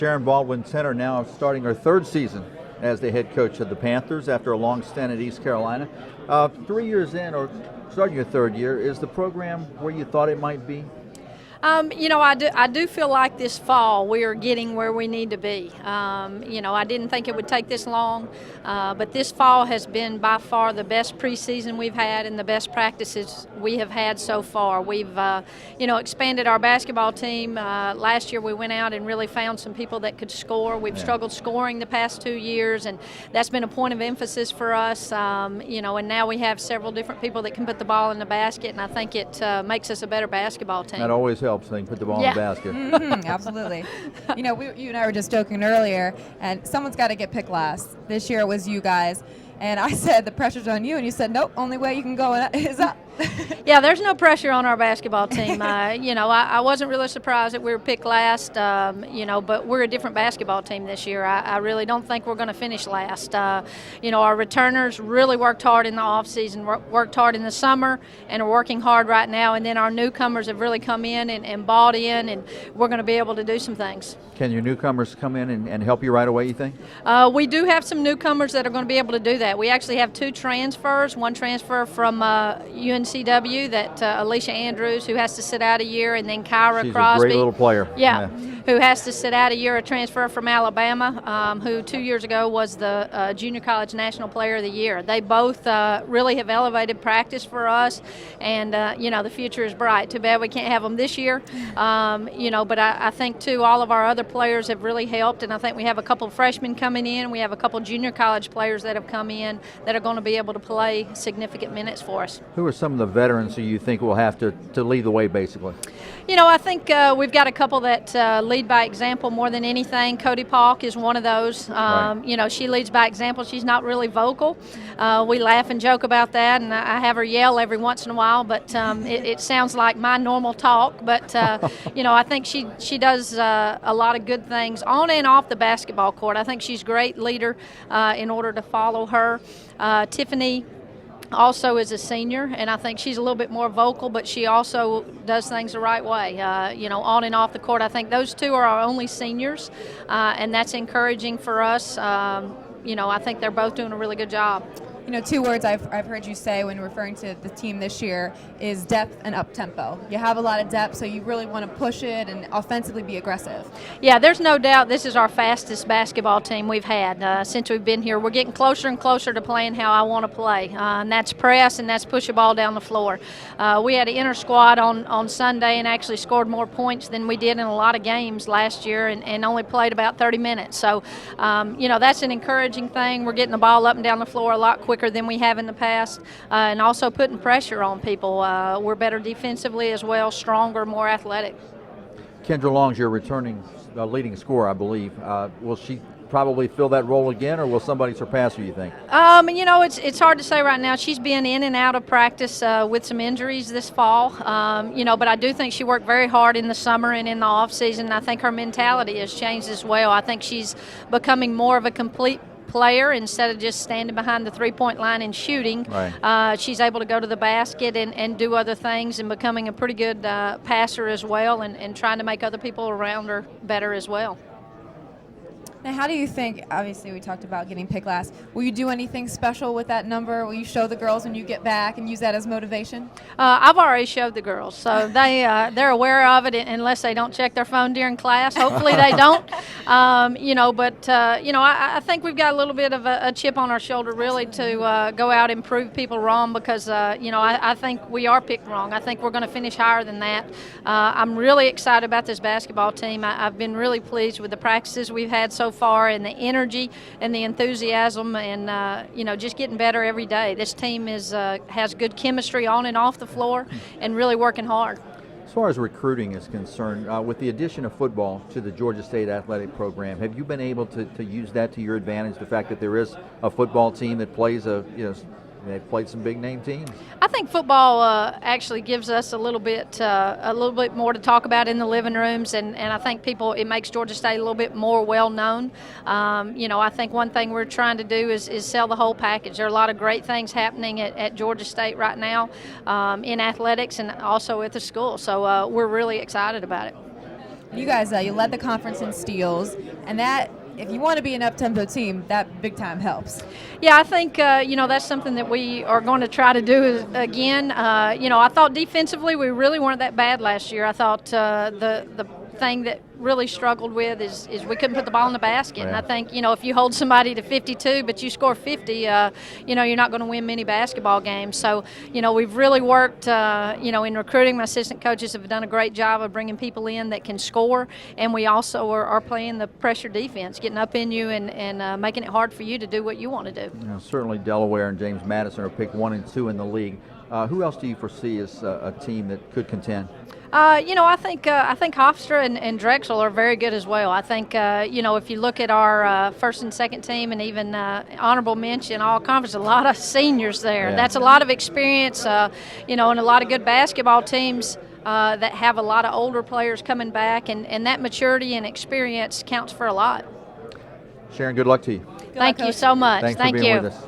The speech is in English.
Sharon Baldwin-Tener now starting her third season as the head coach of the Panthers after a long stint at East Carolina. 3 years in, or starting your third year, is the program where you thought it might be? I do feel like this fall we are getting where we need to be. I didn't think it would take this long, but this fall has been by far the best preseason we've had and the best practices we have had so far. We've, expanded our basketball team. Last year we went out and really found some people that could score. We've struggled scoring the past 2 years, and that's been a point of emphasis for us. And now we have several different people that can put the ball in the basket, and I think it makes us a better basketball team. That always helps. They can put the ball in the basket. Mm-hmm, absolutely. You and I were just joking earlier, and someone's got to get picked last. This year it was you guys. And I said the pressure's on you, and you said, nope, only way you can go is up. Yeah, there's no pressure on our basketball team. I wasn't really surprised that we were picked last, but we're a different basketball team this year. I really don't think we're going to finish last. Our returners really worked hard in the offseason, worked hard in the summer, and are working hard right now. And then our newcomers have really come in and bought in, and we're going to be able to do some things. Can your newcomers come in and help you right away, you think? We do have some newcomers that are going to be able to do that. We actually have 2 transfers, one transfer from UNCW, that Alicia Andrews, who has to sit out a year, and then Kyra Crosby. She's a great little player. Yeah, who has to sit out a year, a transfer from Alabama, who 2 years ago was the Junior College National Player of the Year. They both really have elevated practice for us, and, the future is bright. Too bad we can't have them this year, but I think, too, all of our other players have really helped, and I think we have a couple of freshmen coming in. We have a couple of junior college players that have come in that are going to be able to play significant minutes for us. Who are some of the veterans who you think will have to lead the way, basically? I think we've got a couple that lead by example more than anything. Cody Palk is one of those. Right. She leads by example. She's not really vocal. We laugh and joke about that, and I have her yell every once in a while, but it sounds like my normal talk. But, I think she does a lot of good things on and off the basketball court. I think she's a great leader in order to follow her. Tiffany also is a senior, and I think she's a little bit more vocal, but she also does things the right way, on and off the court. I think those 2 are our only seniors, and that's encouraging for us. I think they're both doing a really good job. 2 words I've heard you say when referring to the team this year is depth and up-tempo. You have a lot of depth, so you really want to push it and offensively be aggressive. Yeah, there's no doubt this is our fastest basketball team we've had since we've been here. We're getting closer and closer to playing how I want to play, and that's press and that's push a ball down the floor. We had an inner squad on Sunday and actually scored more points than we did in a lot of games last year and only played about 30 minutes. So, that's an encouraging thing. We're getting the ball up and down the floor a lot quicker than we have in the past, and also putting pressure on people. We're better defensively as well, stronger, more athletic. Kendra Long's your returning leading scorer, I believe. Will she probably fill that role again, or will somebody surpass her, you think? It's hard to say right now. She's been in and out of practice with some injuries this fall, but I do think she worked very hard in the summer and in the off season. I think her mentality has changed as well. I think she's becoming more of a complete player instead of just standing behind the three-point line and shooting. Right. She's able to go to the basket and do other things, and becoming a pretty good passer as well, and trying to make other people around her better as well. Now, how do you think, obviously we talked about getting picked last, will you do anything special with that number? Will you show the girls when you get back and use that as motivation? I've already showed the girls, so they're aware of it unless they don't check their phone during class. Hopefully they don't. I think we've got a little bit of a chip on our shoulder really to go out and prove people wrong because, I think we are picked wrong. I think we're going to finish higher than that. I'm really excited about this basketball team. I've been really pleased with the practices we've had so far, and the energy and the enthusiasm, and just getting better every day. This team has good chemistry on and off the floor, and really working hard. As far as recruiting is concerned, with the addition of football to the Georgia State athletic program, have you been able to use that to your advantage? The fact that there is a football team that plays they've played some big name teams. I think football actually gives us a little bit more to talk about in the living rooms, and I think it makes Georgia State a little bit more well known. I think one thing we're trying to do is sell the whole package. There are a lot of great things happening at Georgia State right now in athletics and also at the school. So we're really excited about it. You guys, you led the conference in steals, and that, if you want to be an up-tempo team, that big time helps. Yeah, I think that's something that we are going to try to do again. I thought defensively we really weren't that bad last year. I thought the thing that really struggled with is we couldn't put the ball in the basket. Yeah. And I think if you hold somebody to 52 but you score 50, you're not going to win many basketball games. So we've really worked in recruiting. My assistant coaches have done a great job of bringing people in that can score, and we also are playing the pressure defense, getting up in you and making it hard for you to do what you want to do. Certainly Delaware and James Madison are picked 1 and 2 in the league. Who else do you foresee as a team that could contend? I think Hofstra and Drexel are very good as well. I think if you look at our first and second team and even honorable mention all conference, a lot of seniors there. Yeah. That's a lot of experience. And a lot of good basketball teams that have a lot of older players coming back, and that maturity and experience counts for a lot. Sharon, good luck to you. Thank you so much. Thanks Thank for being you. with us.